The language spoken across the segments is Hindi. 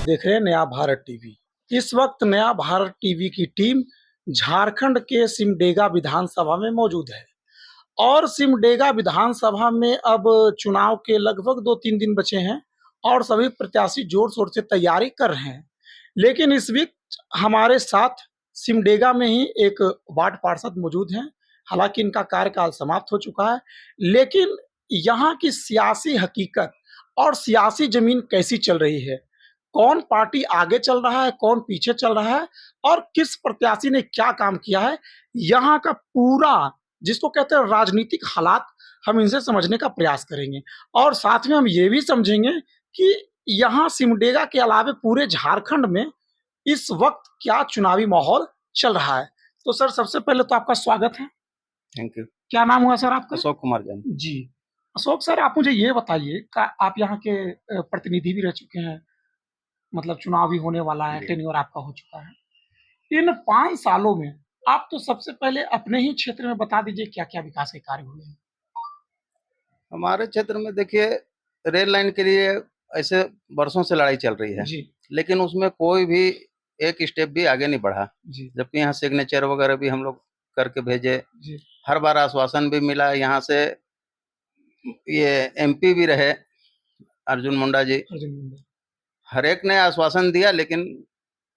आप देख रहे हैं नया भारत टीवी। इस वक्त नया भारत टीवी की टीम झारखंड के सिमडेगा विधानसभा में मौजूद है और सिमडेगा विधानसभा में अब चुनाव के लगभग 2-3 दिन बचे हैं और सभी प्रत्याशी जोर-शोर से तैयारी कर रहे हैं। लेकिन इस बीच हमारे साथ सिमडेगा में ही एक वार्ड पार्षद मौजूद हैं। हालाँकि इनका कार्यकाल समाप्त हो चुका है, लेकिन यहाँ की सियासी हकीकत और सियासी ज़मीन कैसी चल रही है, कौन पार्टी आगे चल रहा है, कौन पीछे चल रहा है और किस प्रत्याशी ने क्या काम किया है, यहाँ का पूरा जिसको कहते हैं राजनीतिक हालात हम इनसे समझने का प्रयास करेंगे और साथ में हम ये भी समझेंगे कि यहाँ सिमडेगा के अलावे पूरे झारखंड में इस वक्त क्या चुनावी माहौल चल रहा है। तो सर सबसे पहले तो आपका स्वागत है। Thank you. क्या नाम हुआ सर आपका? अशोक कुमार जैन। जी। अशोक सर आप मुझे ये बताइए आप यहाँ के प्रतिनिधि भी रह चुके हैं, मतलब चुनाव भी होने वाला है, टेन्योर आपका हो चुका है। इन 5 सालों में आप तो सबसे पहले अपने ही क्षेत्र में बता दीजिए क्या-क्या विकास के कार्य हुए हैं? हमारे क्षेत्र में देखिए रेल लाइन के लिए ऐसे वर्षों से लड़ाई चल रही है, जी, लेकिन उसमें कोई भी एक स्टेप भी आगे नहीं बढ़ा। जी, जबकि यहाँ सिग्नेचर वगैरह भी हम लोग करके भेजे, जी, हर बार आश्वासन भी मिला। यहाँ से ये एमपी भी रहे अर्जुन मुंडा जी, अर्जुन मुंडा। हर एक ने आश्वासन दिया लेकिन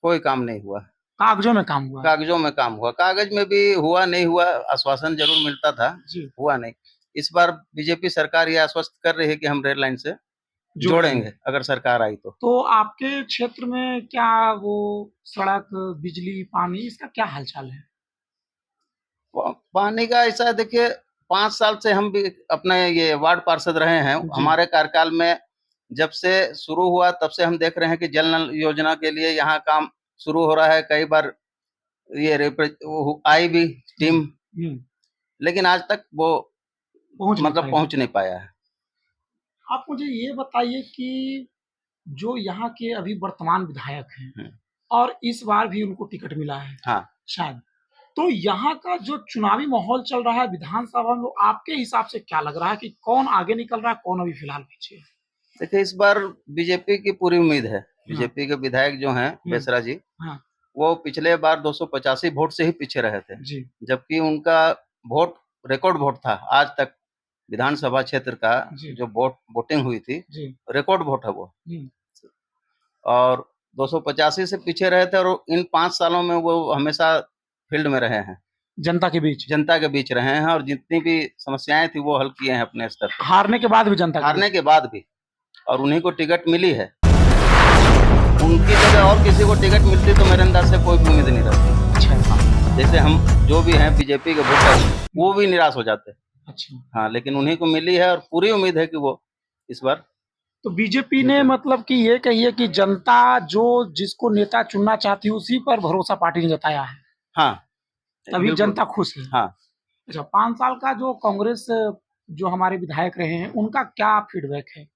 कोई काम नहीं हुआ। कागज़ों में काम हुआ है। कागजों में काम हुआ, कागज में भी हुआ नहीं हुआ, आश्वासन जरूर मिलता था, जी, हुआ नहीं। इस बार बीजेपी सरकार ये आश्वस्त कर रही है कि हम रेल लाइन से जोड़ेंगे अगर सरकार आई तो। तो आपके क्षेत्र में क्या वो सड़क, बिजली, पानी इसका क्या हाल-चाल है? पानी का ऐसा है देखिए, 5 साल से हम भी अपने ये वार्ड पार्षद रहे हैं। जी, हमारे कार्यकाल में जब से शुरू हुआ तब से हम देख रहे हैं कि जल नल योजना के लिए यहाँ काम शुरू हो रहा है। कई बार ये वो आई भी टीम, हुँ, लेकिन आज तक वो पहुँच पहुंच नहीं पाया है। आप मुझे ये बताइए कि जो यहाँ के अभी वर्तमान विधायक हैं और इस बार भी उनको टिकट मिला है हाँ, शायद, तो यहाँ का जो चुनावी माहौल चल रहा है विधानसभा में, आपके हिसाब से क्या लग रहा है कि कौन आगे निकल रहा है, कौन अभी फिलहाल पीछे है? देखिए इस बार बीजेपी की पूरी उम्मीद है। हाँ, बीजेपी के विधायक जो हैं बेसरा जी, हाँ, वो पिछले बार 285 वोट से ही पीछे रहे थे, जी, जबकि उनका वोट रिकॉर्ड वोट था। आज तक विधानसभा क्षेत्र का जी, जो वोटिंग हुई थी, जी, रिकॉर्ड वोट है वो। हुँ, और 285 से पीछे रहे थे और इन 5 सालों में वो हमेशा फील्ड में रहे हैं, जनता के बीच रहे हैं और जितनी भी समस्याएं थी वो हल किए हैं अपने स्तर पर। हारने के बाद भी जनता के हारने के बाद भी, और उन्हीं को टिकट मिली है। उनकी जगह और किसी को टिकट मिलती तो मेरे अंदाज से कोई उम्मीद नहीं रहती। अच्छा, जैसे हम जो भी हैं बीजेपी के वोटर, वो भी निराश हो जाते। अच्छा। हाँ, लेकिन उन्हीं को मिली है और पूरी उम्मीद है कि वो इस बार तो बीजेपी ने मतलब कि ये कहिए कि जनता जो जिसको नेता चुनना चाहती है उसी पर भरोसा पार्टी ने जताया है, हाँ, तभी जनता खुश है। हाँ। अच्छा 5 साल का जो कांग्रेस जो हमारे विधायक रहे हैं, उनका क्या फीडबैक है?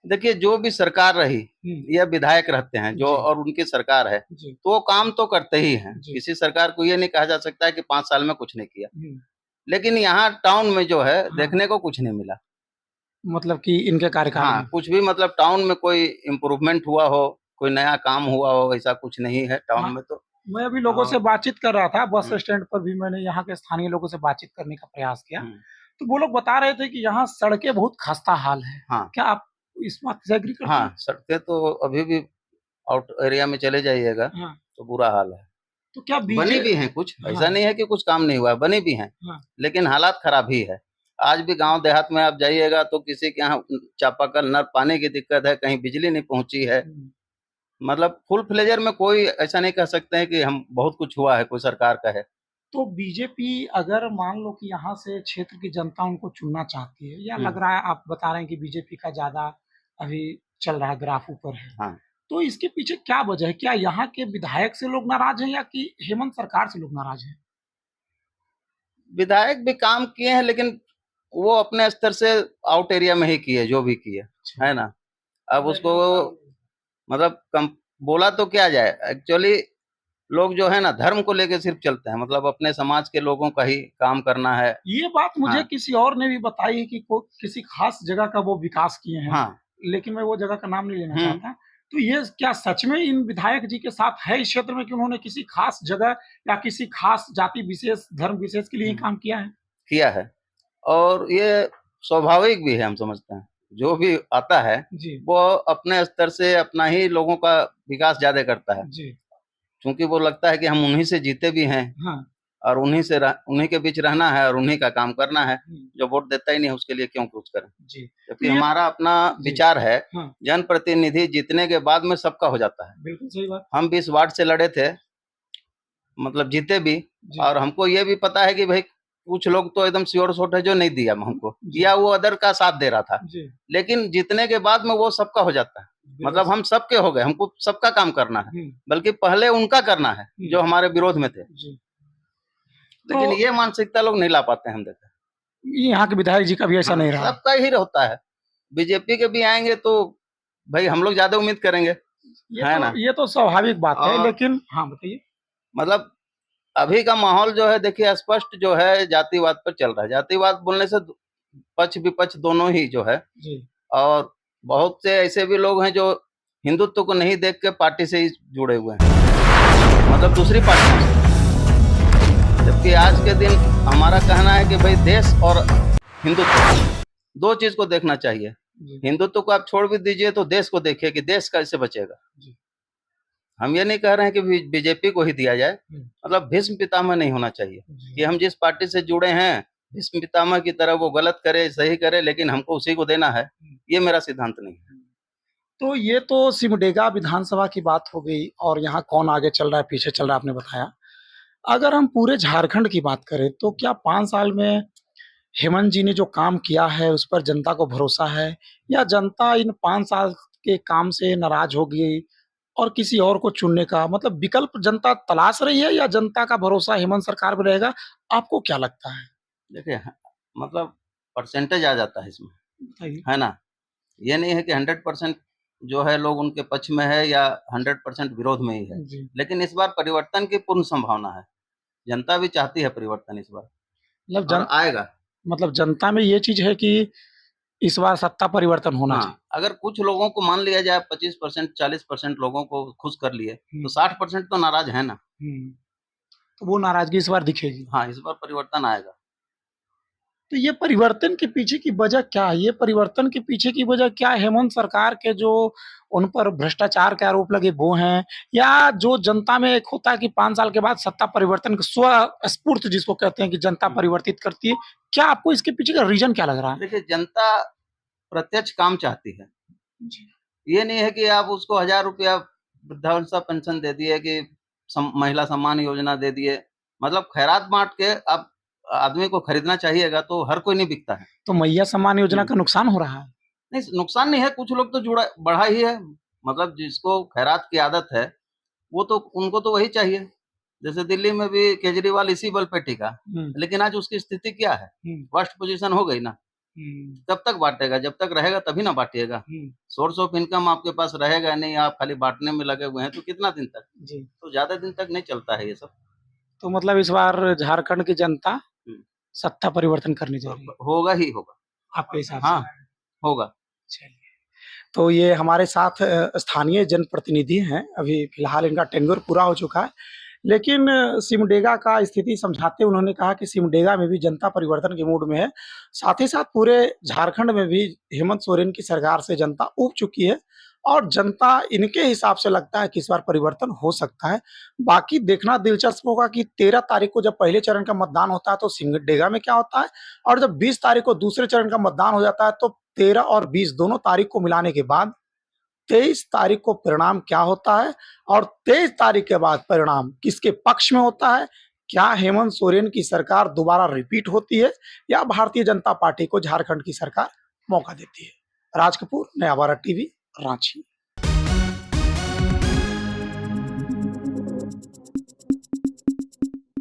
देखिए जो भी सरकार रही हुँ, या विधायक रहते हैं जो जी, और उनकी सरकार है, जी, तो वो काम तो करते ही हैं। जी, किसी सरकार को ये नहीं कहा जा सकता है कि 5 साल में कुछ नहीं किया। हुँ, लेकिन यहाँ टाउन में जो है हाँ, देखने को कुछ नहीं मिला। मतलब कि इनके कार्यकाल हाँ, में। कुछ भी मतलब टाउन में कोई इम्प्रूवमेंट हुआ हो, कोई नया काम हुआ हो, ऐसा कुछ नहीं है टाउन हाँ, में तो। मैं अभी लोगों से और बातचीत कर रहा था, बस हुँ, स्टैंड पर भी मैंने यहाँ के स्थानीय लोगों से बातचीत करने का प्रयास किया, हुँ, तो वो लोग बता रहे थे कि यहाँ सड़कें बहुत खस्ता हाल है। हाँ, क्या आप इस बात से एग्री करते हैं? हाँ, सड़कें तो अभी भी आउट एरिया में चले जाइएगा हाँ, तो बुरा हाल है। तो क्या बनी भी हैं कुछ, ऐसा हाँ, नहीं है कि कुछ काम नहीं हुआ है, बनी भी हैं, हाँ, लेकिन हालात खराब ही है। आज भी गाँव देहात में आप जाइएगा तो किसी के यहाँ चापाकल नल पानी की दिक्कत है, कहीं बिजली नहीं पहुँची है। हुँ। मतलब फुल फ्लेजर में कोई ऐसा नहीं कह सकते हैं कि हम बहुत कुछ हुआ है, कोई सरकार का है। तो बीजेपी अगर मान लो कि यहाँ से क्षेत्र की जनता उनको चुनना चाहती है या हुँ, लग रहा है आप बता रहे हैं कि बीजेपी का ज़्यादा अभी चल रहा है, ग्राफ ऊपर है। हाँ। तो इसके पीछे क्या वजह है? क्या यहाँ के विधायक से लोग नाराज़ हैं या कि हेमंत सरकार से लोग नाराज़ हैं? विधायक भी काम किए हैं लेकिन वो अपने स्तर से आउट एरिया में ही किए, जो भी किए, अच्छा। है ना? अब उसको मतलब कम बोला तो क्या जाए, एक्चुअली लोग जो है ना धर्म को लेके सिर्फ़ चलते हैं, मतलब अपने समाज के लोगों का ही काम करना है। ये बात मुझे हाँ, किसी और ने भी बताई है कि को किसी ख़ास जगह का वो विकास किए हैं, हाँ, लेकिन मैं वो जगह का नाम नहीं लेना हुँ, चाहता। तो ये क्या सच में इन विधायक जी के साथ है इस क्षेत्र में कि उन्होंने किसी खास जगह या किसी खास जाति विशेष, धर्म विशेष के लिए ही काम किया है? किया है और ये स्वाभाविक भी है, हम समझते हैं। जो भी आता है जी, वो अपने स्तर से अपना ही लोगों का विकास ज़्यादा करता है। जी, क्योंकि वो लगता है कि हम उन्हीं से जीते भी हैं हाँ, और उन्हीं के बीच रहना है और उन्हीं का काम करना है। हुँ, जो वोट देता ही नहीं है उसके लिए क्यों कुछ करें? जी। तो जबकि ये हमारा अपना जी, विचार है, हाँ, जनप्रतिनिधि जीतने के बाद में सबका हो जाता है। बिल्कुल सही बात। हम 20 वार्ड से लड़े थे, मतलब जीते भी जी, और हमको ये भी पता है कि भाई कुछ लोग तो एकदम श्योर शॉट है जो नहीं दिया हमको, जी, या वो अदर का साथ दे रहा था। जी, लेकिन जीतने के बाद में वो सबका हो जाता है। बिल्कुल मतलब हम सबके हो गए, हमको सबका काम करना है, हुँ, बल्कि पहले उनका करना है हुँ, जो हमारे विरोध में थे। जी। तो लेकिन ये मानसिकता लोग नहीं ला पाते हैं, हम देखे। यहाँ के विधायक जी का भी ऐसा हाँ, नहीं रहा। सबका ही होता है। बीजेपी के भी आएँगे तो भाई हम लोग ज़्यादा उम्मीद करेंगे, है ना? ये तो स्वाभाविक बात है, और लेकिन हाँ, बताइए? मतलब अभी का माहौल जो है देखिए स्पष्ट जो है जातिवाद पर चल रहा है। जातिवाद बोलने से पक्ष विपक्ष दोनों ही जो है, जी, और बहुत से ऐसे भी लोग हैं जो हिंदुत्व को नहीं देख के पार्टी से ही जुड़े हुए हैं, मतलब दूसरी पार्टियों से। जबकि आज के दिन हमारा कहना है कि भाई देश और हिंदुत्व दो चीज को देखना चाहिए। जी, हिंदुत्व को आप छोड़ भी दीजिए तो देश को देखिए कि देश कैसे बचेगा। जी, हम ये नहीं कह रहे हैं कि बीजेपी को ही दिया जाए, हुँ, मतलब भीष्म पितामह नहीं होना चाहिए जी, कि हम जिस पार्टी से जुड़े हैं भीष्म पितामह की तरह वो गलत करे सही करे लेकिन हमको उसी को देना है, हुँ, ये मेरा सिद्धांत नहीं है। हुँ। तो ये तो सिमडेगा विधानसभा की बात हो गई और यहाँ कौन आगे चल रहा है, पीछे चल रहा है, आपने बताया। अगर हम पूरे झारखंड की बात करें, तो क्या 5 साल में हेमंत जी ने जो काम किया है, उस पर जनता को भरोसा है? या जनता इन 5 साल के काम से नाराज़ हो गई और किसी और को चुनने का मतलब विकल्प जनता तलाश रही है या जनता का भरोसा हेमंत सरकार पे रहेगा? आपको क्या लगता है? देखिए मतलब परसेंटेज आ जाता है इसमें, बताइए। है ना? ये नहीं है कि 100% जो है लोग उनके पक्ष में है या 100% विरोध में ही है। जी, लेकिन इस बार परिवर्तन की पूर्ण संभावना है। जनता भी चाहती है परिवर्तन इस बार मतलब और आएगा। मतलब जनता में ये चीज़ है कि इस बार सत्ता परिवर्तन होना चाहिए। हाँ, अगर कुछ लोगों को मान लिया जाए 25% 40% लोगों को खुश कर लिए, हुँ, तो 60% तो नाराज़ है ना। हुँ। तो वो नाराज़गी इस बार दिखेगी। हाँ, इस बार परिवर्तन आएगा। तो ये परिवर्तन के पीछे की वजह क्या है? ये परिवर्तन के पीछे की वजह क्या है? हेमंत सरकार के जो उन पर भ्रष्टाचार के आरोप लगे वो हैं? या जो जनता में एक होता है कि 5 साल के बाद सत्ता परिवर्तन स्वस्फूर्त जिसको कहते हैं कि जनता हुँ। परिवर्तित करती है। क्या आपको इसके पीछे का रीज़न क्या लग रहा है? देखिए जनता प्रत्यक्ष काम चाहती है। जी। ये नहीं है कि आप उसको ₹1000 वृद्धावस्था पेंशन दे दिए कि महिला सम्मान योजना दे दिए। मतलब खैरात बाँट के आप आदमी को खरीदना चाहिएगा तो हर कोई नहीं बिकता है। तो मैया सम्मान योजना हुँ। का नुकसान हो रहा है? नहीं, नुकसान नहीं है, कुछ लोग तो जुड़ा बढ़ा ही है। मतलब जिसको खैरात की आदत है, वो तो उनको तो वही चाहिए। जैसे दिल्ली में भी केजरीवाल इसी बल पे टिका, हुँ, लेकिन आज उसकी स्थिति क्या है? हुँ, वर्स्ट पोज़ीशन हो गई ना। हुँ, कब तक बाँटेगा? जब तक रहेगा तभी ना बाँटिएगा। हुँ। सोर्स ऑफ इनकम आपके पास रहेगा नहीं, आप खाली बाँटने में लगे हुए हैं, तो कितना दिन तक? जी। तो ज़्यादा दिन तक नहीं चलता है ये सब। तो मतलब इस बार झारखंड की जनता हुँ, सत्ता परिवर्तन करने जा रही है, होगा ही होगा। आपके हिसाब से? हाँ, होगा। चलिए। तो ये हमारे साथ स्थानीय जनप्रतिनिधि हैं, अभी फ़िलहाल इनका टेन्योर पूरा हो चुका है। लेकिन सिमडेगा का स्थिति समझाते उन्होंने कहा कि सिमडेगा में भी जनता परिवर्तन के मूड में है। साथ ही साथ पूरे झारखंड में भी हेमंत सोरेन की सरकार से जनता ऊब चुकी है और जनता इनके हिसाब से लगता है कि इस बार परिवर्तन हो सकता है। बाकी देखना दिलचस्प होगा कि 13 तारीख को जब पहले चरण का मतदान होता है तो सिमडेगा में क्या होता है और जब 20 तारीख को दूसरे चरण का मतदान हो जाता है तो 13 और 20 दोनों तारीख को मिलाने के बाद 23 तारीख को परिणाम क्या होता है और 23 तारीख के बाद परिणाम किसके पक्ष में होता है? क्या हेमंत सोरेन की सरकार दोबारा रिपीट होती है या भारतीय जनता पार्टी को झारखंड की सरकार मौका देती है? राज कपूर, नया भारत टीवी, रांची।